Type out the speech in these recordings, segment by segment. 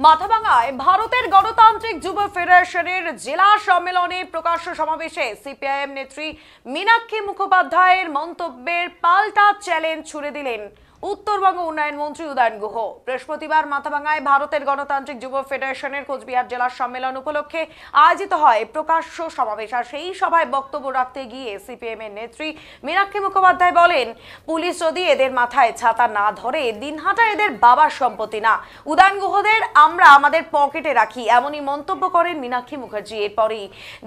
মাথাভাঙায় ভারতের গণতান্ত্রিক যুব ফেডারেশনের জেলা সম্মেলনে প্রকাশ্য সমাবেশে সিপিআইএম নেত্রী মীনাক্ষী মুখোপাধ্যায়ের মন্তব্যের পাল্টা চ্যালেঞ্জ ছুড়ে দিলেন উত্তরবঙ্গ উন্নয়ন মন্ত্রী উদয়ন গুহ। বৃহস্পতিবার মাথাভাঙায় ভারতের গণতান্ত্রিক যুব ফেডারেশনের কোচবিহার জেলা সম্মেলন উপলক্ষে আয়োজিত হয় প্রকাশ্য সমাবেশ। আর সেই সভায় বক্তব্য রাখতে গিয়ে সিপিএম এর নেত্রী মীনাক্ষী মুখোপাধ্যায় বলেন, পুলিশ যদি এদের মাথায় ছাতা না ধরে দিনহাটা এদের বাবার সম্পত্তি না, উদয়ন গুহদের আমরা আমাদের পকেটে রাখি, এমনই মন্তব্য করেন মীনাক্ষী মুখার্জি। এরপরই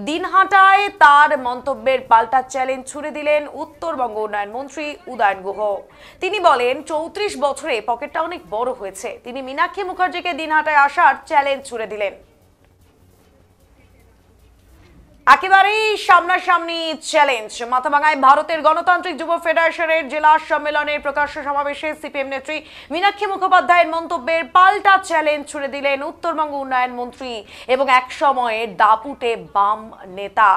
দিনহাটায় তার মন্তব্যের পাল্টা চ্যালেঞ্জ ছুড়ে দিলেন উত্তরবঙ্গ উন্নয়ন মন্ত্রী উদয়ন গুহ। তিনি বলেন, 34 বছরে পকেটটা অনেক বড় হয়েছে। তিনি মীনাক্ষী মুখার্জিকে দিনহাটায় আসার চ্যালেঞ্জ ছুড়ে দিলেন। একেবারেই সামনাসামনি চ্যালেঞ্জ। মাথাভাঙায় ভারতের গণতান্ত্রিক যুব ফেডারেশনের জেলা সম্মেলনের প্রকাশ্য সমাবেশে সিপিএম নেত্রী মীনাক্ষী মুখোপাধ্যায়ের মন্তব্যের পাল্টা চ্যালেঞ্জ ছুড়ে দিলেন উত্তরবঙ্গ উন্নয়ন মন্ত্রী এবং এক সময়ে দাপুটে বাম নেতা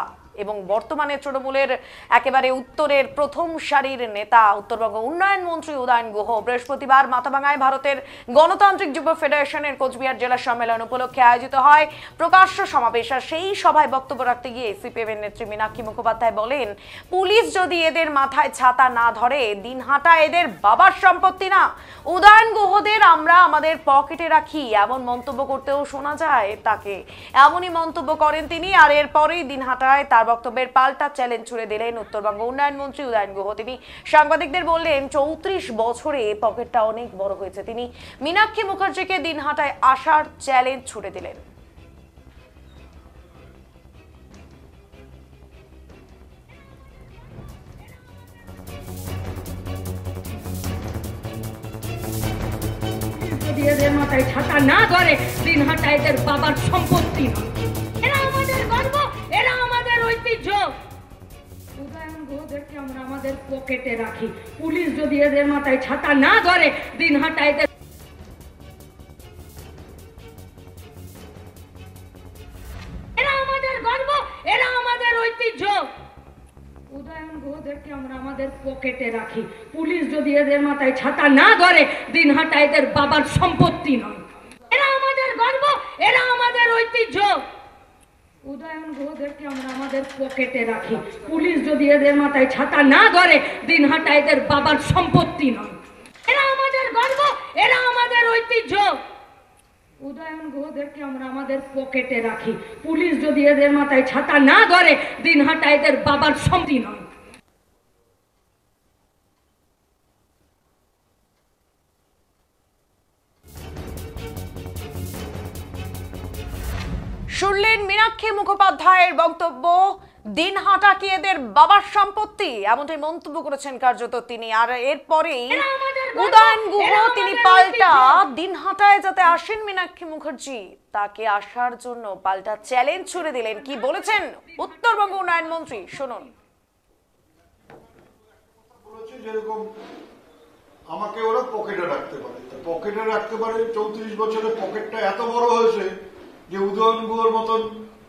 এবং বর্তমানে তৃণমূলের একেবারে উত্তরের প্রথম সারির নেতা উত্তরবঙ্গ উন্নয়ন মন্ত্রী উদয়ন গুহ। বৃহস্পতিবার মাথাভাঙায় ভারতের গণতান্ত্রিক যুব ফেডারেশনের কোচবিহার জেলা সম্মেলন উপলক্ষে আয়োজিত হয় প্রকাশ্য সমাবেশ। আর সেই সভায় বক্তব্য রাখতে গিয়ে সিপিএম এর নেত্রী মীনাক্ষী মুখোপাধ্যায় বলেন, পুলিশ যদি এদের মাথায় ছাতা না ধরে দিনহাটা এদের বাবার সম্পত্তি না, উদয়ন গুহদের আমরা আমাদের পকেটে রাখি, এমন মন্তব্য করতেও শোনা যায় তাকে। এমনই মন্তব্য করেন তিনি। আর এরপরেই দিনহাটায় তার বক্তব্যের পাল্টা চ্যালেঞ্জ ছুড়ে দিলেন উত্তরবঙ্গ উন্নয়ন মন্ত্রী উদয়ন গুহ। তিনি সাংবাদিকদের বললেন, 34 বছরে পকেটটা অনেক বড় হয়েছে। তিনি মীনাক্ষী মুখার্জিকে দিনহাটায় আসার চ্যালেঞ্জ ছুড়ে দিলেন। এদের মাথায় ছাতা না ধরে দিনহাটা এদের বাবার সম্পত্তি না, এরা আমাদের গর্ব, এরা আমাদের ঐতিহ্য। উদয়ন গুহদেরকে আমরা আমাদের পকেটে রাখি। পুলিশ যদি এদের মাথায় ছাতা না ধরে দিনহাটা এদের এরা আমাদের গর্ব, এরা আমাদের ঐতিহ্য। উদয়ন গুহদেরকে আমরা আমাদের পকেটে রাখি। পুলিশ যদি এদের মাথায় ছাতা না ধরে দিনহাটা এদের বাবার সম্পত্তি নয়, এরা আমাদের গর্ব, এরা আমাদের ঐতিহ্য। উদয়ন গুহদেরকে আমরা আমাদের পকেটে রাখি। পুলিশ যদি এদের মাথায় ছাতা না ধরে দিনহাটা এদের বাবার সম্পত্তি নয়, এরা আমাদের গর্ব, এরা আমাদের ঐতিহ্য। উদয়ন গুহদেরকে আমরা আমাদের পকেটে রাখি। পুলিশ যদি এদের মাথায় ছাতা না ধরে দিনহাটা এদের বাবার সম্পত্তি নয়। শুনলেন মীনাক্ষী মুখোপাধ্যায়ের বক্তব্য, দিনহাটা কি এদের বাবার সম্পত্তি, এমনটাই মন্তব্য করেছেন কার্যত তিনি। আর এরপরেই উদয়ন গুহ তিনি পাল্টা দিনহাটায় যাতে আসেন মীনাক্ষী মুখার্জি, তাকে আসার জন্য পাল্টা চ্যালেঞ্জ ছুড়ে দিলেন। কি বলেছেন উত্তরবঙ্গ উন্নয়ন মন্ত্রী, শুনুন। যেরকম আমাকে ওরা পকেটে রাখতে পারে, 34 বছরে পকেটটা এত বড় হয়েছে যে উদয়ন গুহর মতন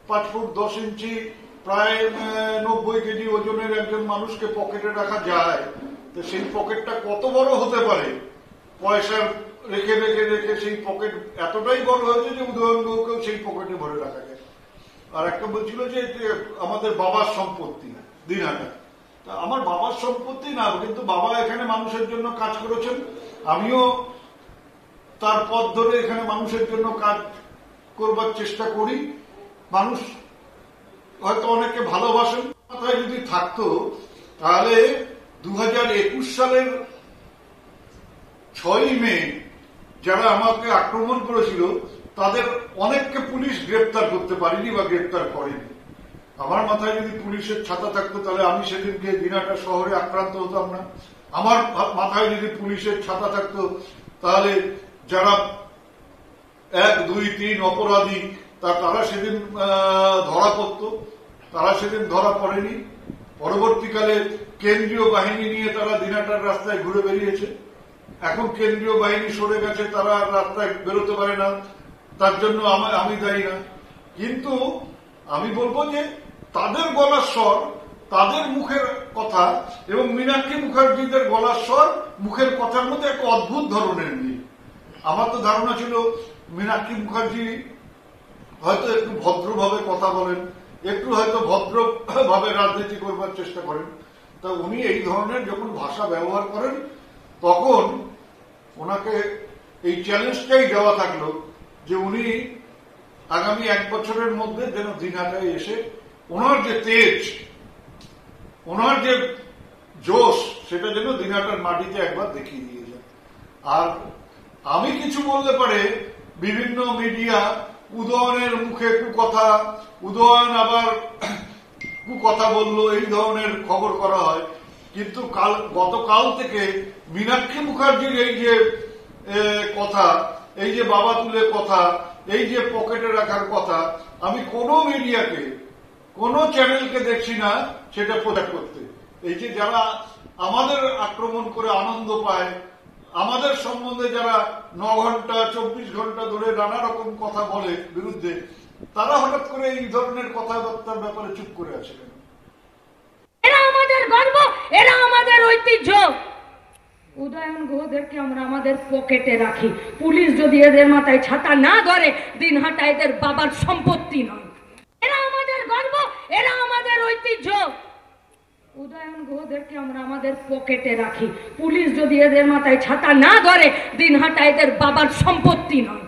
5 ফুট 10 ইঞ্চি প্রায় 90 কেজি ওজনের একজন মানুষকে পকেটে রাখা যায়, তো সেই পকেটটা কত বড় হতে পারে। পয়সা রেখে রেখে রেখে সেই পকেট এতটাই বড় হয়েছে যে উদয়ন গুহকেও সেই পকেটে ভরে রাখা যায়। আর একটা বলছিল যে আমাদের বাবার সম্পত্তি দিনহাটা। আমার বাবার সম্পত্তি না, কিন্তু বাবা এখানে মানুষের জন্য কাজ করেছেন, আমিও তার পথ ধরে এখানে মানুষের জন্য কাজ করবার চেষ্টা করি। মানুষ হয়তো অনেকে ভালোবাসেন, কথায় যদি থাকতো তাহলে 2021 সালের 6ই মে যারা আমাকে আক্রমণ করেছিল তাদের অনেককে পুলিশ গ্রেপ্তার করতে পারেনি বা গ্রেপ্তার করেনি। আমার মাথায় যদি পুলিশের ছাতা থাকতো তাহলে আমি সেদিনকে দিনহাটা শহরে আক্রান্ত হতাম না। আমার মাথায় যদি পুলিশের ছাতা থাকতো তাহলে যারা 1, 2, 3 অপরাধী তারা সেদিন ধরা পড়তো, তারা সেদিন ধরা পড়েনি। পরবর্তীকালে কেন্দ্রীয় বাহিনী নিয়ে তারা দিনহাটার রাস্তায় ঘুরে বেরিয়েছে। এখন কেন্দ্রীয় বাহিনী সরে গেছে, তারা রাস্তায় বেরোতে পারে না, তার জন্য আমি দায়ী না। কিন্তু আমি বলবো যে তাদের গলার স্বর, তাদের মুখের কথা এবং মীনাক্ষী মুখার্জিদের গলার স্বর, মুখের কথার মধ্যে একটা অদ্ভুত ধরনের মিল। আমার তো ধারণা ছিল মীনাক্ষী মুখার্জি হয়তো একটু ভদ্রভাবে কথা বলেন, একটু হয়তো ভদ্রভাবে রাজনীতি করবার চেষ্টা করেন, তা উনি এই ধরনের যখন ভাষা ব্যবহার করেন তখন ওনাকে এই চ্যালেঞ্জটাই দেওয়া থাকলো যে উনি আগামী 1 বছরের মধ্যে যেন দিনহাটায় এসে ওনার যে তেজ, ওনার যে জোশ, সেটা যেন দিনহাটার মাটিতে একবার দেখিয়ে দিয়ে যায়। আর আমি কিছু বললে পারে বিভিন্ন মিডিয়া উদয়নের মুখে কুকথা, উদয়ন আবার কুকথা বললো, এই ধরনের খবর করা হয়। কিন্তু গতকাল থেকে মীনাক্ষী মুখার্জির এই যে কথা, এই যে বাবা তুলে কথা, এই যে পকেটে রাখার কথা, আমি কোনো মিডিয়াকে, কোনো চ্যানেলকে দেখছি না সেটা প্রচার করতে। এই যে যারা আমাদের আক্রমণ করে আনন্দ পায়, আমাদের সম্বন্ধে যারা 9 ঘন্টা 24 ঘন্টা ধরে নানা রকম কথা বলে বিরুদ্ধে, তারা হঠাৎ করে এই ধরনের কথাবার্তার ব্যাপারে চুপ করে আছে কেন? এরা আমাদের গর্ব, এরা আমাদের ঐতিহ্য। উদয়ন গুহদেরকে আমরা আমাদের পকেটে রাখি। পুলিশ যদি এদের মাথায় ছাতা না ধরে, দিনহাটা এদের বাবার সম্পত্তি নয়। এরা আমাদের গর্ব, এরা আমাদের ঐতিহ্য। উদয়ন গুহদেরকে আমরা আমাদের পকেটে রাখি। পুলিশ যদি এদের মাথায় ছাতা না ধরে, দিনহাটা এদের বাবার সম্পত্তি নয়।